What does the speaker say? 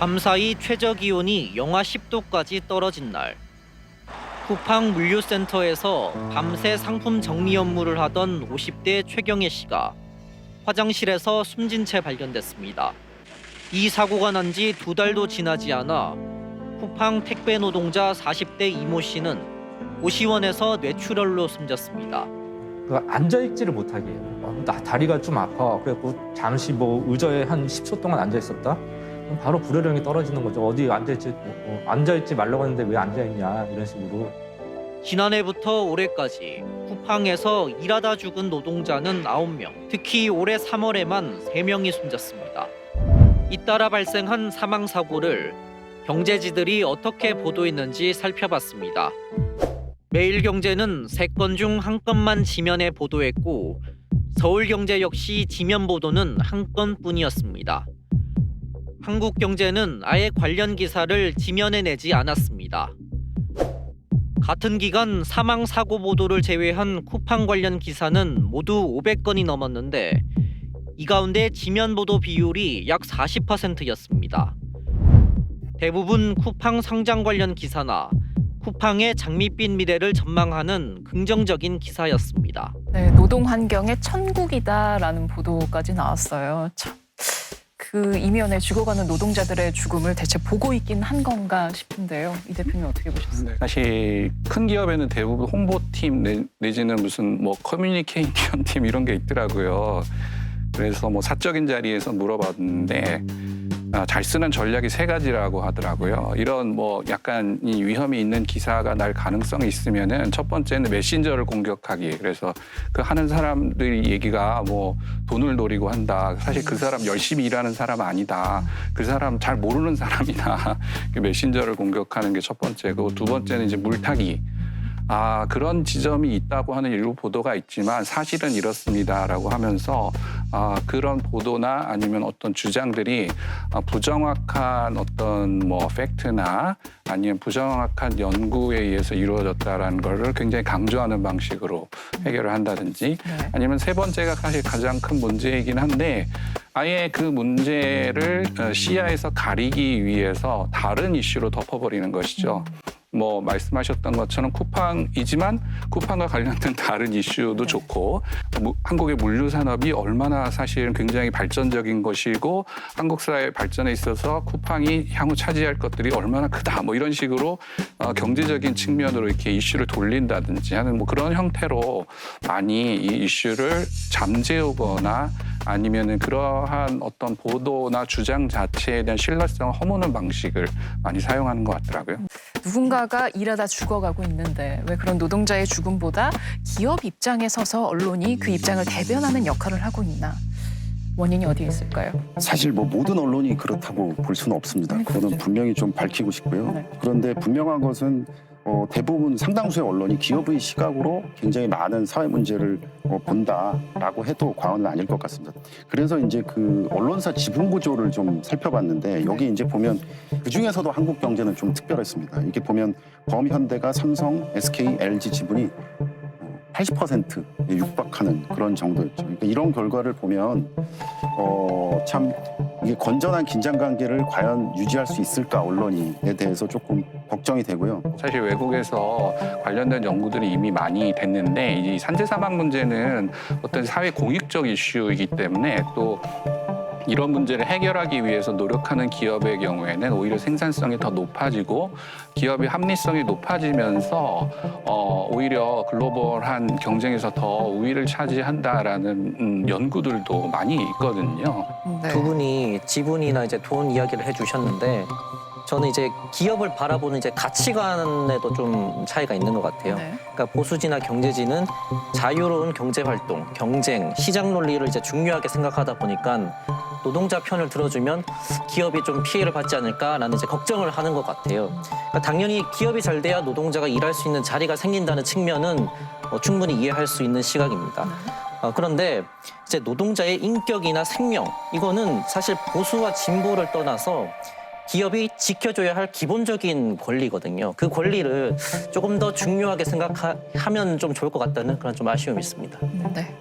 밤사이 최저기온이 영하 10도까지 떨어진 날, 쿠팡 물류센터에서 밤새 상품 정리 업무를 하던 50대 최경혜 씨가 화장실에서 숨진 채 발견됐습니다. 이 사고가 난 지 2달도 지나지 않아 쿠팡 택배 노동자 40대 이모 씨는 고시원에서 뇌출혈로 숨졌습니다. 앉아있지를 못하게 해요. 나 다리가 좀 아파. 그래갖고 잠시 의자에 한 10초 동안 앉아있었다? 그럼 바로 불혈령이 떨어지는 거죠. 어디 앉아있지 말라고 했는데 왜 앉아있냐 이런 식으로. 지난해부터 올해까지 쿠팡에서 일하다 죽은 노동자는 9명, 특히 올해 3월에만 3명이 숨졌습니다. 잇따라 발생한 사망 사고를 경제지들이 어떻게 보도했는지 살펴봤습니다. 매일경제는 3건 중 1건만 지면에 보도했고 서울경제 역시 지면 보도는 1건뿐이었습니다. 한국경제는 아예 관련 기사를 지면에 내지 않았습니다. 같은 기간 사망 사고 보도를 제외한 쿠팡 관련 기사는 모두 500건이 넘었는데 이 가운데 지면 보도 비율이 약 40%였습니다. 대부분 쿠팡 상장 관련 기사나 쿠팡의 장밋빛 미래를 전망하는 긍정적인 기사였습니다. 네, 노동 환경의 천국이다라는 보도까지 나왔어요. 참, 그 이면에 죽어가는 노동자들의 죽음을 대체 보고 있긴 한 건가 싶은데요. 이 대표님 어떻게 보셨어요? 네, 사실 큰 기업에는 대부분 홍보팀 내지는 무슨 커뮤니케이션 팀 이런 게 있더라고요. 그래서 사적인 자리에서 물어봤는데 잘 쓰는 전략이 3가지라고 하더라고요. 이런 약간 이 위험이 있는 기사가 날 가능성이 있으면은 첫 번째는 메신저를 공격하기. 그래서 그 하는 사람들 얘기가 돈을 노리고 한다. 사실 그 사람 열심히 일하는 사람 아니다. 그 사람 잘 모르는 사람이다. 메신저를 공격하는 게 첫 번째고, 두 번째는 이제 물타기. 그런 지점이 있다고 하는 일부 보도가 있지만 사실은 이렇습니다라고 하면서 그런 보도나 아니면 어떤 주장들이 부정확한 어떤 팩트나 아니면 부정확한 연구에 의해서 이루어졌다라는 거를 굉장히 강조하는 방식으로 해결을 한다든지, 아니면 세 번째가 사실 가장 큰 문제이긴 한데 아예 그 문제를 시야에서 가리기 위해서 다른 이슈로 덮어버리는 것이죠. 말씀하셨던 것처럼 쿠팡이지만 쿠팡과 관련된 다른 이슈도 좋고, 한국의 물류 산업이 얼마나 사실 굉장히 발전적인 것이고 한국 사회 발전에 있어서 쿠팡이 향후 차지할 것들이 얼마나 크다 이런 식으로 경제적인 측면으로 이렇게 이슈를 돌린다든지 하는 그런 형태로 많이 이 이슈를 잠재우거나 아니면은 그러한 어떤 보도나 주장 자체에 대한 신뢰성을 허무는 방식을 많이 사용하는 것 같더라고요. 누군가가 일하다 죽어가고 있는데 왜 그런 노동자의 죽음보다 기업 입장에 서서 언론이 그 입장을 대변하는 역할을 하고 있나? 원인이 어디에 있을까요? 사실 모든 언론이 그렇다고 볼 수는 없습니다. 그거는 분명히 좀 밝히고 싶고요. 그런데 분명한 것은 대부분 상당수의 언론이 기업의 시각으로 굉장히 많은 사회 문제를 본다라고 해도 과언은 아닐 것 같습니다. 그래서 이제 그 언론사 지분 구조를 좀 살펴봤는데 여기 이제 보면 그 중에서도 한국경제는 좀 특별했습니다. 이게 보면 범현대가 삼성, SK, LG 지분이 80%에 육박하는 그런 정도였죠. 그러니까 이런 결과를 보면 참 이게 건전한 긴장 관계를 과연 유지할 수 있을까 언론이에 대해서 조금 걱정이 되고요. 사실 외국에서 관련된 연구들이 이미 많이 됐는데 이 산재 사망 문제는 어떤 사회 공익적 이슈이기 때문에 또 이런 문제를 해결하기 위해서 노력하는 기업의 경우에는 오히려 생산성이 더 높아지고 기업의 합리성이 높아지면서 오히려 글로벌한 경쟁에서 더 우위를 차지한다라는 연구들도 많이 있거든요. 네. 두 분이 지분이나 이제 돈 이야기를 해주셨는데 저는 이제 기업을 바라보는 이제 가치관에도 좀 차이가 있는 것 같아요. 네. 그러니까 보수지나 경제지는 자유로운 경제 활동, 경쟁, 시장 논리를 이제 중요하게 생각하다 보니까 노동자 편을 들어주면 기업이 좀 피해를 받지 않을까라는 이제 걱정을 하는 것 같아요. 그러니까 당연히 기업이 잘 돼야 노동자가 일할 수 있는 자리가 생긴다는 측면은 충분히 이해할 수 있는 시각입니다. 그런데 이제 노동자의 인격이나 생명, 이거는 사실 보수와 진보를 떠나서 기업이 지켜줘야 할 기본적인 권리거든요. 그 권리를 조금 더 중요하게 생각하면 좀 좋을 것 같다는 그런 좀 아쉬움이 있습니다. 네.